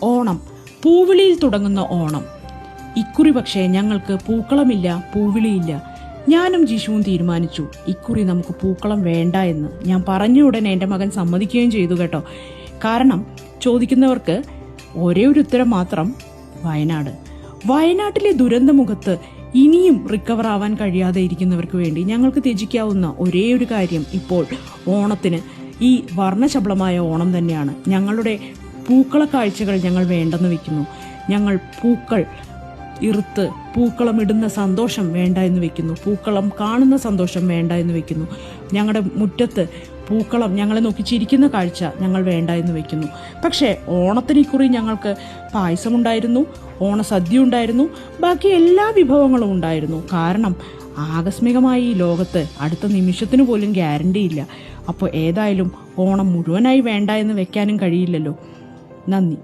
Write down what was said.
ഓണം, പൂവിളിയിൽ തുടങ്ങുന്ന ഓണം. ഇക്കുറി പക്ഷേ ഞങ്ങൾക്ക് പൂക്കളമില്ല, പൂവിളിയില്ല. ഞാനും ജിഷുവും തീരുമാനിച്ചു ഇക്കുറി നമുക്ക് പൂക്കളം വേണ്ട എന്ന്. ഞാൻ പറഞ്ഞ ഉടനെ എൻ്റെ മകൻ സമ്മതിക്കുകയും ചെയ്തു കേട്ടോ. കാരണം ചോദിക്കുന്നവർക്ക് ഒരേ ഒരു ഉത്തരം മാത്രം, വയനാട്. വയനാട്ടിലെ ദുരന്തമുഖത്ത് ഇനിയും റിക്കവർ ആവാൻ കഴിയാതെ ഇരിക്കുന്നവർക്ക് വേണ്ടി ഞങ്ങൾക്ക് ത്യജിക്കാവുന്ന ഒരേ ഒരു കാര്യം ഇപ്പോൾ ഓണത്തിന് ഈ വർണ്ണശബളമായ ഓണം തന്നെയാണ്. ഞങ്ങളുടെ പൂക്കള കാഴ്ചകൾ ഞങ്ങൾ വേണ്ടെന്ന് വെക്കുന്നു. ഞങ്ങൾ പൂക്കൾ ഇറുത്ത് പൂക്കളം ഇടുന്ന സന്തോഷം വേണ്ട എന്ന് വെക്കുന്നു. പൂക്കളം കാണുന്ന സന്തോഷം വേണ്ട എന്ന് വെക്കുന്നു. ഞങ്ങളുടെ മുറ്റത്ത് പൂക്കളം ഞങ്ങളെ നോക്കി ചിരിക്കുന്ന കാഴ്ച ഞങ്ങൾ വേണ്ട എന്ന് വെക്കുന്നു. പക്ഷേ ഓണത്തിന് ഇക്കുറി ഞങ്ങൾക്ക് പായസമുണ്ടായിരുന്നു, ഓണസദ്യ ഉണ്ടായിരുന്നു, ബാക്കി എല്ലാ വിഭവങ്ങളും ഉണ്ടായിരുന്നു. കാരണം ആകസ്മികമായി ഈ ലോകത്ത് അടുത്ത നിമിഷത്തിന് പോലും ഗ്യാരണ്ടിയില്ല. അപ്പോൾ ഏതായാലും ഓണം മുഴുവനായി വേണ്ട എന്ന് വെക്കാനും കഴിയില്ലല്ലോ. നന്ദി.